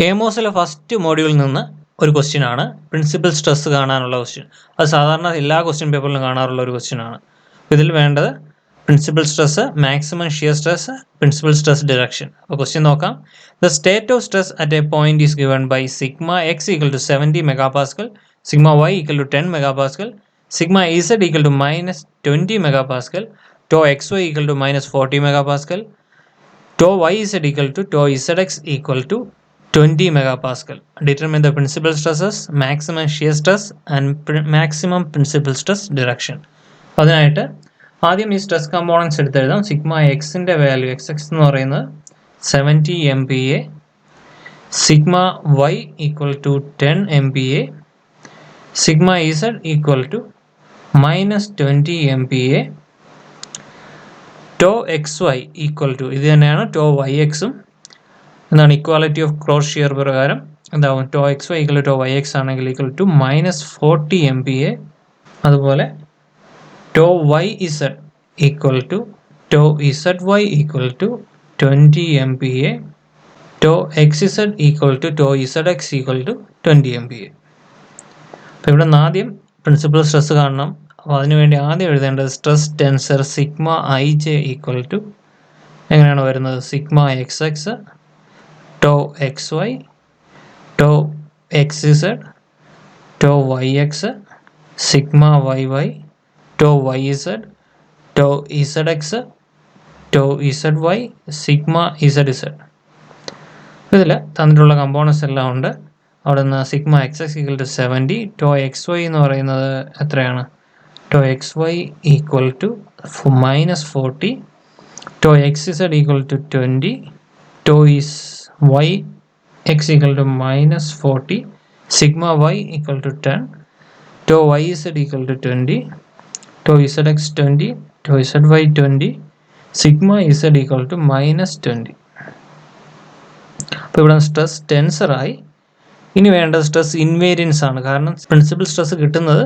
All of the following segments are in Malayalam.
Amos's first module നിന്ന് ഒരു ക്വസ്റ്റ്യൻ ആണ് പ്രിൻസിപ്പൽ സ്ട്രെസ് കാണാനുള്ള ക്വസ്റ്റ്യൻ. അത് സാധാരണ എല്ലാ ക്വസ്റ്റ്യൻ പേപ്പറിലും കാണാറുള്ള ഒരു ക്വസ്റ്റ്യൻ ആണ്. ഇതിൽ വേണ്ടത് principal stress, maximum shear stress, principal stress direction. അപ്പോൾ ക്വസ്റ്റ്യൻ നോക്കാം. The state of stress at a point is given by sigma x equal to 70 megapascal, sigma y equal to 10 megapascal, sigma z equal to minus 20 megapascal, tau xy equal to minus 40 megapascal, tau yz equal to tau zx equal to 20 megapascal. Determine the principal stresses, maximum shear stress and maximum principal stress direction. അതിനായിട്ട് ആദ്യം ഈ സ്ട്രെസ് കമ്പോണൻസ് എടുത്തെഴുതാം. സിഗ്മ എക്സിൻ്റെ വാല്യൂ എക്സ് എന്ന് പറയുന്നത് 70 MPa, sigma y equal to 10 MPa, sigma z equal to -20 MPa, tau xy equal to ഇത് തന്നെയാണ് tau yx-ഉം. എന്താണ് ഇക്വാലിറ്റി ഓഫ് ക്രോസ് ഷിയർ പ്രകാരം എന്താവും? tau xy equal to tau yx ആണെങ്കിൽ ഈക്വൽ ടു -40 MPa. അതുപോലെ tau yz equal to tau zy equal to 20 MPa, tau xz equal to tau zx equal to 20 MPa. അപ്പോൾ ഇവിടെ നിന്ന് ആദ്യം പ്രിൻസിപ്പൽ സ്ട്രെസ് കാണണം. അപ്പോൾ അതിനുവേണ്ടി ആദ്യം എഴുതേണ്ടത് stress tensor sigma i j equal to എങ്ങനെയാണ് വരുന്നത്? Sigma x x, tau xy, tau xz, tau yx, sigma yy, tau yz, tau zx, tau zy, sigma zz. ഇതിൽ തന്നിട്ടുള്ള കമ്പോണൻസ് എല്ലാം ഉണ്ട്. അവിടെ നിന്ന് sigma x x equal to 70, tau xy എന്ന് പറയുന്നത് എത്രയാണ്? tau xy equal to -40, tau xz equal to 20, tau y x equal to -40, sigma y equal to 10, tau yz equal to 20, tau zx 20, tau zy 20, sigma z equal to -20. അപ്പോൾ ഇവിടെ സ്ട്രെസ് ടെൻസറായി. ഇനി വേണ്ടത് സ്ട്രെസ് ഇൻവേരിയൻസ് ആണ്. കാരണം പ്രിൻസിപ്പൽ സ്ട്രെസ് കിട്ടുന്നത്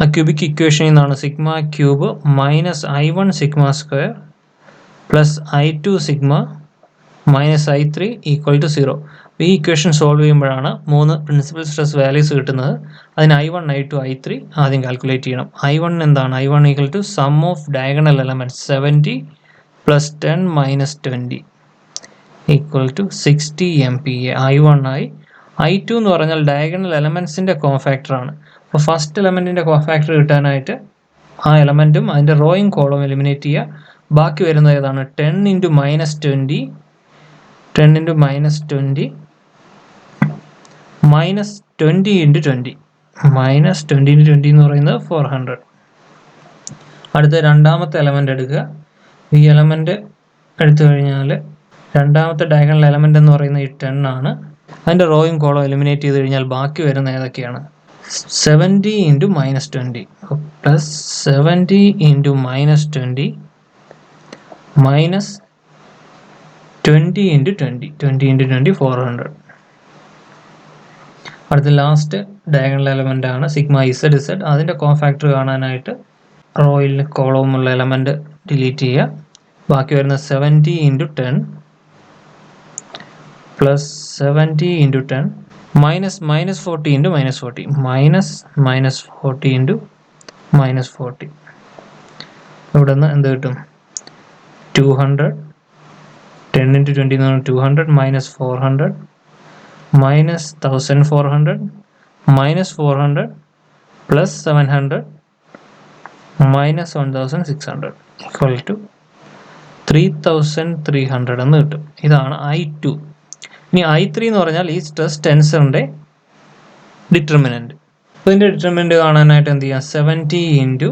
ആ ക്യൂബിക് ഇക്വേഷനിൽ നിന്നാണ്. Sigma cube -I1 sigma square plus I2 sigma -I3 equal to 0. ഈ ഇക്വേഷൻ സോൾവ് ചെയ്യുമ്പോഴാണ് 3 പ്രിൻസിപ്പൽ സ്ട്രെസ് വാല്യൂസ് കിട്ടുന്നത്. അതിന് I1, I2, I3 ആദ്യം കാൽക്കുലേറ്റ് ചെയ്യണം. I1 എന്താണ്? I1 equal to sum of diagonal elements 70 plus 10 minus 20 equal to 60 MPa. I1 ആയി. I2 എന്ന് പറഞ്ഞാൽ ഡയഗണൽ എലമെൻറ്റ്സിൻ്റെ കോഫാക്ടറാണ്. അപ്പോൾ ഫസ്റ്റ് എലമെൻറ്റിൻ്റെ കോഫാക്ടർ കിട്ടാനായിട്ട് ആ എലമെൻറ്റും അതിൻ്റെ റോയും കോളവും എലിമിനേറ്റ് ചെയ്യുക. ബാക്കി വരുന്നത് ഏതാണ്? 10 × -20, 10 × -20 -20 × 20, -20 × 20 എന്ന് പറയുന്നത് 400. അടുത്ത രണ്ടാമത്തെ എലമെൻ്റ് എടുക്കുക. ഈ എലമെൻ്റ് എടുത്തു കഴിഞ്ഞാൽ രണ്ടാമത്തെ ഡയഗണൽ എലമെൻ്റ് എന്ന് പറയുന്നത് ഈ 10 ആണ്. അതിൻ്റെ റോയും കോളവും എലിമിനേറ്റ് ചെയ്ത് കഴിഞ്ഞാൽ ബാക്കി വരുന്ന ഏതൊക്കെയാണ്? 70 × -20 പ്ലസ് 70 × -20 മൈനസ് 20 × 20, 20 × 20 400. അടുത്ത ലാസ്റ്റ് ഡയഗണൽ എലമെൻ്റ് ആണ് സിഗ്മ ഇസഡ് ഇസഡ്. അതിൻ്റെ കോഫാക്ടർ കാണാനായിട്ട് റോയിൽ കോളവുമുള്ള എലമെൻ്റ് ഡിലീറ്റ് ചെയ്യുക. ബാക്കി വരുന്ന 70 × 10 പ്ലസ് 70 × 10 മൈനസ് -40 × -40 -40 × -40. ഇവിടെ നിന്ന് എന്ത് കിട്ടും? 200. 10 × 20 എന്ന് പറഞ്ഞാൽ 200 minus 400 minus 1400 minus 400 plus 700 minus 1600 equal to 3300 എന്ന് കിട്ടും. ഇതാണ് I2. ഇനി I3 എന്ന് പറഞ്ഞാൽ ഈ സ്ട്രെസ് ടെൻസറിൻ്റെ ഡിറ്റർമിനൻറ്റ്. അപ്പോൾ ഇതിൻ്റെ ഡിറ്റർമിനൻറ്റ് കാണാനായിട്ട് എന്ത് ചെയ്യാം? 70 ×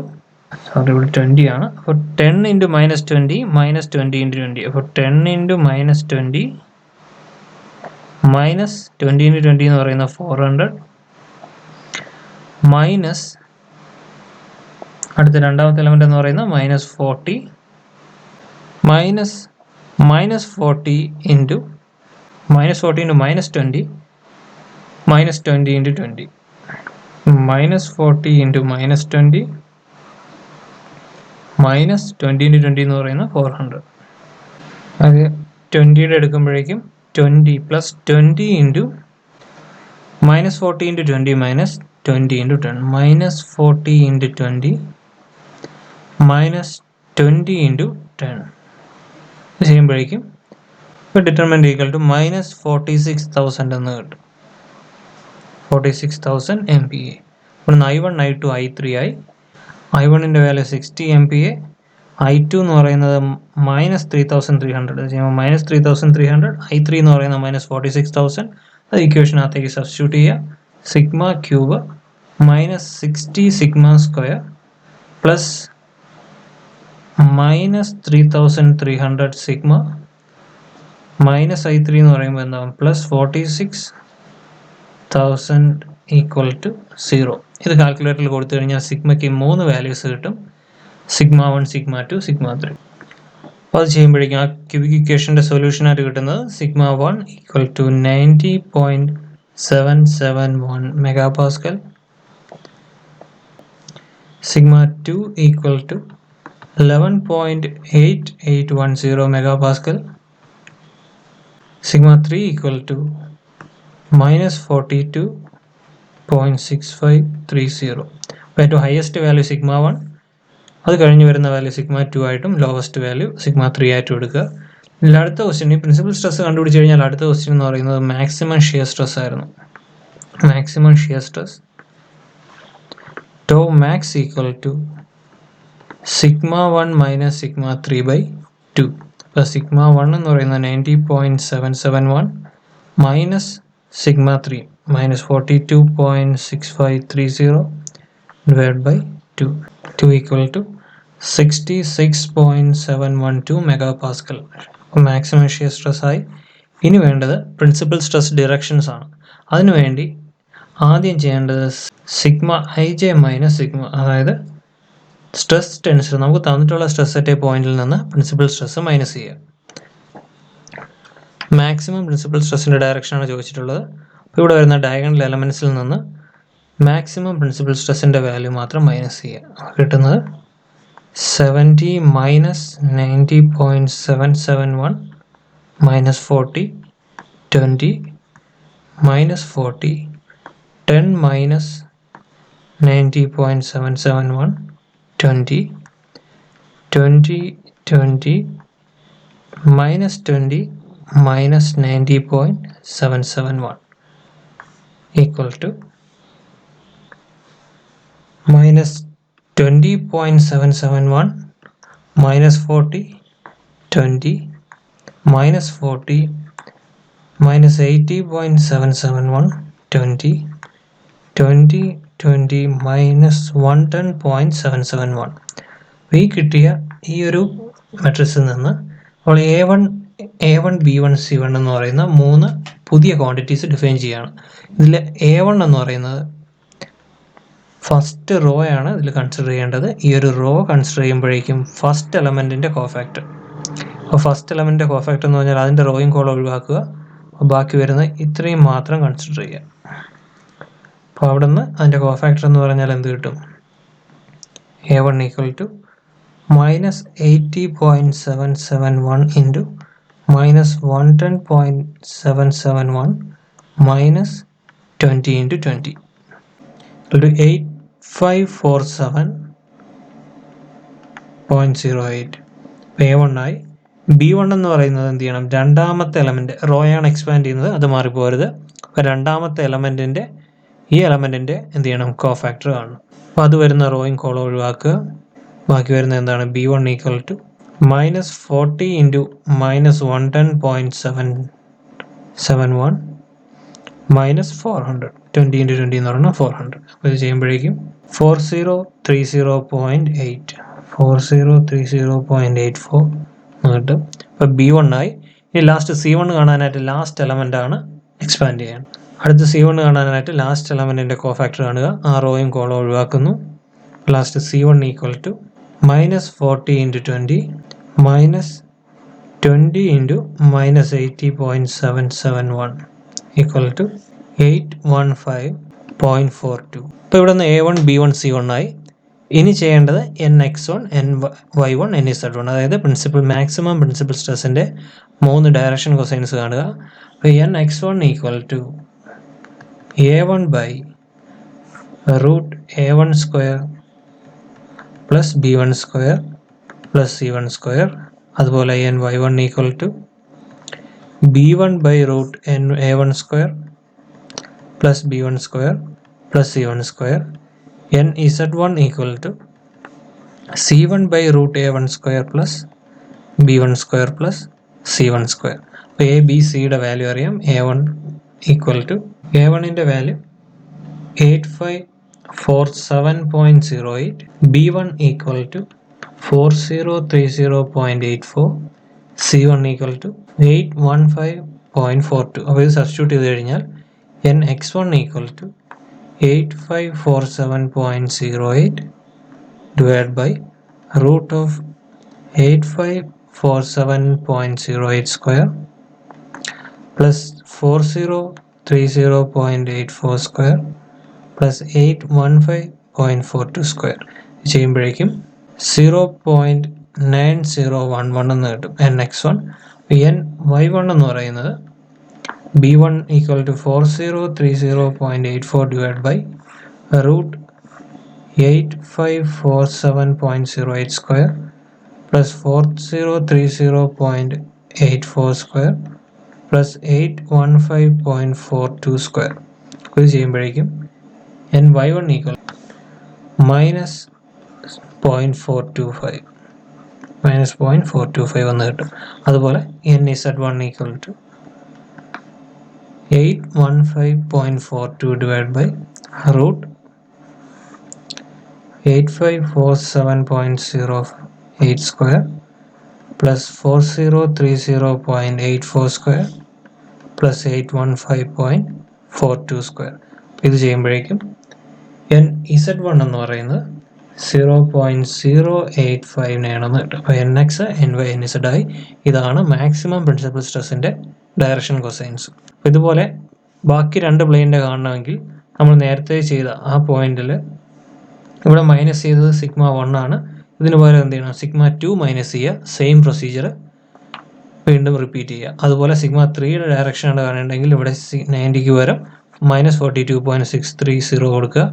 ഇവിടെ 20 ആണ്. അപ്പോൾ 10 × -20 -20 × 20. അപ്പോൾ 10 × -20 മൈനസ് 20 × 20 എന്ന് പറയുന്നത് 400 മൈനസ് അടുത്ത രണ്ടാമത്തെ എലമെൻ്റ് എന്ന് പറയുന്നത് -40 മൈനസ് -40 × -40 × -20 -20 × 20 -40 × -20 -20 × 20 എന്ന് പറയുന്നത് 400. അത് 20യുടെ എടുക്കുമ്പോഴേക്കും 20 plus 20 into minus 40 into 20 minus 20 into 10. Minus 40 into 20 minus 20 into 10. ചെയ്യുമ്പോഴേക്കും ഇപ്പോൾ ഡിറ്റർമിനൻ്റ് ഈക്വൽ ടു minus 46,000 എന്ന് കിട്ടും. 46,000 MPa. ഇവിടെ നിന്ന് I1, I2, I3 ആയി. I1ൻ്റെ വാല്യൂ 60 MPa. I2 എന്ന് പറയുന്നത് മൈനസ് 3,300 ചെയ്യുമ്പോൾ മൈനസ് 3,300. I3 എന്ന് പറയുന്നത് മൈനസ് 46,000. അത് ഇക്വേഷനകത്തേക്ക് സബ്സ്റ്റിറ്റ്യൂട്ട് ചെയ്യുക. Sigma cube minus 60 sigma square plus minus 3,300 sigma minus I3 എന്ന് പറയുമ്പോൾ എന്താകും പ്ലസ് 46,000 ഈക്വൽ ടു 0. ഇത് കാൽക്കുലേറ്ററിൽ കൊടുത്തു കഴിഞ്ഞാൽ സിഗ്മയ്ക്ക് 3 വാല്യൂസ് കിട്ടും. Sigma 1, sigma 2, sigma 3. അപ്പോൾ അത് ചെയ്യുമ്പോഴേക്കും ആ ക്യൂബിക് ഇക്വേഷൻ്റെ സൊല്യൂഷനായിട്ട് കിട്ടുന്നത് sigma 1 equal to 90.771 mega pascal, sigma 2 equal to 11.8810 mega pascal, sigma 3 equal to minus 42.6530. അപ്പോൾ ഏറ്റവും ഹയസ്റ്റ് വാല്യൂ സിഗ്മ 1, അത് കഴിഞ്ഞ് വരുന്ന വാല്യൂ സിഗ്മ 2 ആയിട്ടും ലോവസ്റ്റ് വാല്യൂ സിഗ്മ 3 ആയിട്ടും എടുക്കുക. ഇതിൽ അടുത്ത ക്വസ്റ്റ്യൻ ഈ പ്രിൻസിപ്പൽ സ്ട്രെസ് കണ്ടുപിടിച്ച് കഴിഞ്ഞാൽ അടുത്ത ക്വസ്റ്റ്യൻ എന്ന് പറയുന്നത് മാക്സിമം ഷിയർ സ്ട്രെസ് ആയിരുന്നു. Maximum shear stress tau max equal to sigma 1 minus sigma 3/2. അപ്പോൾ സിഗ്മ 1 എന്ന് പറയുന്നത് 90.771 minus sigma 3 minus 42.6530 divided by 2. 2 equal to 66.712 megapascal. Maximum shear stress ആയി. ഇനി വേണ്ടത് പ്രിൻസിപ്പൽ സ്ട്രെസ് ഡിറക്ഷൻസ് ആണ്. അതിനുവേണ്ടി ആദ്യം ചെയ്യേണ്ടത് സിഗ്മ IJ മൈനസ് സിഗ്മ, അതായത് സ്ട്രെസ് ടെൻസർ നമുക്ക് തന്നിട്ടുള്ള സ്ട്രെസ് അറ്റ് പോയിന്റിൽ നിന്ന് പ്രിൻസിപ്പൽ സ്ട്രെസ് മൈനസ് ചെയ്യുക. മാക്സിമം പ്രിൻസിപ്പൽ സ്ട്രെസ്സിൻ്റെ ഡയറക്ഷനാണ് ചോദിച്ചിട്ടുള്ളത്. അപ്പോൾ ഇവിടെ വരുന്ന ഡയഗണൽ എലമെൻസിൽ നിന്ന് മാക്സിമം പ്രിൻസിപ്പൽ സ്ട്രെസ്സിൻ്റെ വാല്യൂ മാത്രം മൈനസ് ചെയ്യുക. കിട്ടുന്നത് 70 minus 90.771 minus 40 20 minus 40 10 minus 90.771 20 20 20 minus 20 minus 90.771 equal to minus 20.771 minus 40 20 minus 40 minus 80.771 20 20 20 minus 110.771. ഈ കിട്ടിയ ഈ ഒരു മെട്രിക്സിൽ നിന്ന് നമ്മൾ A1 B1 C1 എന്ന് പറയുന്ന 3 പുതിയ ക്വാണ്ടിറ്റീസ് ഡിഫൈൻ ചെയ്യുകയാണ്. ഇതിൽ A1 എന്ന് പറയുന്നത് ഫസ്റ്റ് റോ ആണ് ഇതിൽ കൺസിഡർ ചെയ്യേണ്ടത്. ഈ ഒരു റോ കൺസിഡർ ചെയ്യുമ്പോഴേക്കും ഫസ്റ്റ് എലമെൻറ്റിൻ്റെ കോഫാക്ടർ, അപ്പോൾ ഫസ്റ്റ് എലമെൻറ്റിൻ്റെ കോഫാക്ടർ എന്ന് പറഞ്ഞാൽ അതിൻ്റെ റോയും കോളം ഒഴിവാക്കുക, ബാക്കി വരുന്ന ഇത്രയും മാത്രം കൺസിഡർ ചെയ്യുക. അപ്പോൾ അവിടെ നിന്ന് അതിൻ്റെ കോഫാക്ടർ എന്ന് പറഞ്ഞാൽ എന്ത് കിട്ടും? A1 equal to minus 80.771 into minus 110.771 minus 20 into 20 ഒരു 8547.08. A1 ആയി. B1 എന്ന് പറയുന്നത് എന്ത് ചെയ്യണം? രണ്ടാമത്തെ എലമെൻറ്റ്, റോയാണ് എക്സ്പാൻഡ് ചെയ്യുന്നത്, അത് മാറിപ്പോരുത്. അപ്പോൾ രണ്ടാമത്തെ എലമെൻറ്റിൻ്റെ ഈ എലമെൻറ്റിൻ്റെ എന്ത് ചെയ്യണം? കോഫാക്ടർ കാണണം. അപ്പോൾ അത് വരുന്ന റോയും കോളം ഒഴിവാക്കുക. ബാക്കി വരുന്നത് എന്താണ്? B1 equal to minus 40 into minus 110.771 minus 400. 20 into 20 എന്ന് പറഞ്ഞാൽ 400. അപ്പോൾ ഇത് ചെയ്യുമ്പോഴേക്കും 4030.8 4030.84 കിട്ടും. അപ്പോൾ B1 ആയി. ഇനി ലാസ്റ്റ് C1 കാണാനായിട്ട് ലാസ്റ്റ് എലമെൻ്റ് ആണ് എക്സ്പാൻഡ് ചെയ്യാൻ. അടുത്ത് C1 കാണാനായിട്ട് ലാസ്റ്റ് എലമെൻറ്റിൻ്റെ കോഫാക്ടർ കാണുക, ആ റോയും കോളം ഒഴിവാക്കുന്നു. Last C1 equal to minus 40 into 20 minus 20 into minus 80.771 equal to 815.42. ഇപ്പോൾ ഇവിടെ നിന്ന് A1 B1 C1 ആയി. ഇനി ചെയ്യേണ്ടത് nx1, ny1, nz1, അതായത് മാക്സിമം പ്രിൻസിപ്പൽ സ്ട്രെസ്സിൻ്റെ 3 ഡയറക്ഷൻ കൊസൈൻസ് കാണുക. അപ്പോൾ nx1 equal to a1 by root a1 square plus b1 square plus c1 square. അതുപോലെ ny1 equal to b1 by root a1 square plus b1 square plus c1 square. nz1 equal to c1 by root a1 square plus b1 square plus c1 square. അപ്പോൾ എ ബി സിയുടെ വാല്യൂ അറിയാം. a1 ഈക്വൽ ടു a1ൻ്റെ value 8547.08, b1 equal to 4030.84, c1 equal to 815.42. അപ്പോൾ ഇത് സബ്സ്റ്റിറ്റ്യൂട്ട് ചെയ്ത് കഴിഞ്ഞാൽ nx1 equal to 8547.08 divided by root of 8547.08 square plus 4030.84 square plus 815.42 square ചെയ്യുമ്പോഴേക്കും 0.9011 എന്ന് കിട്ടും nx1. ny1 എന്ന് പറയുന്നത് b1 equal to 4030.84 divided by root 8547.08 square plus 4030.84 square plus 815.42 square. ഇത് ചെയ്യുമ്പോഴേക്കും ny1 ഈക്വൽ മൈനസ് 0.425 എന്ന് കിട്ടും. അതുപോലെ nz1 equal to 815.42 divided by root 8547.08 square plus 4030.84 square plus 815.42 square. ഇത് ചെയ്യുമ്പോഴേക്കും nz1 എന്ന് പറയുന്നത് 0.085 കിട്ടും. അപ്പോൾ nx, ny, nz ആയി. ഇതാണ് മാക്സിമം പ്രിൻസിപ്പൽ സ്ട്രെസ്സിൻ്റെ ഡയറക്ഷൻ കൊസൈൻസ്. ഇതുപോലെ ബാക്കി രണ്ട് പ്ലെയിനിൻ്റെ കാണണമെങ്കിൽ നമ്മൾ നേരത്തെ ചെയ്ത ആ പോയിന്റിൽ ഇവിടെ മൈനസ് ചെയ്തത് σ1 ആണ്. ഇതിന് പകരം എന്ത് ചെയ്യണം? σ2 മൈനസ് ചെയ്യുക. സെയിം പ്രൊസീജിയർ വീണ്ടും റിപ്പീറ്റ് ചെയ്യുക. അതുപോലെ σ3യുടെ ഡയറക്ഷനാണ് കാണുന്നുണ്ടെങ്കിൽ ഇവിടെ 90ക്ക് പകരം -42.630 കൊടുക്കുക.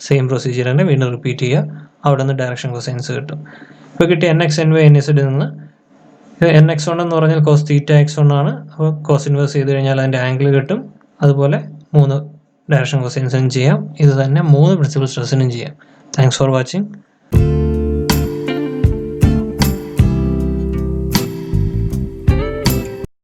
സെയിം പ്രൊസീജിയർ തന്നെ വീണ്ടും റിപ്പീറ്റ് ചെയ്യുക. അവിടെ നിന്ന് ഡയറക്ഷൻ കൊസൈൻസ് കിട്ടും. ഇപ്പോൾ കിട്ടിയ nx, ny, nz നിന്ന് nx1 എന്ന് പറഞ്ഞാൽ cos θx1 ആണ്. അപ്പോൾ cos ഇൻവേഴ്സ് ചെയ്ത് കഴിഞ്ഞാൽ അതിൻ്റെ ആംഗിൾ കിട്ടും. അതുപോലെ 3 ഡയറക്ഷൻ കൊസൈൻസിനും ചെയ്യാം. ഇത് തന്നെ 3 പ്രിൻസിപ്പൽ സ്ട്രെസ്സിനും ചെയ്യാം. Thanks for watching.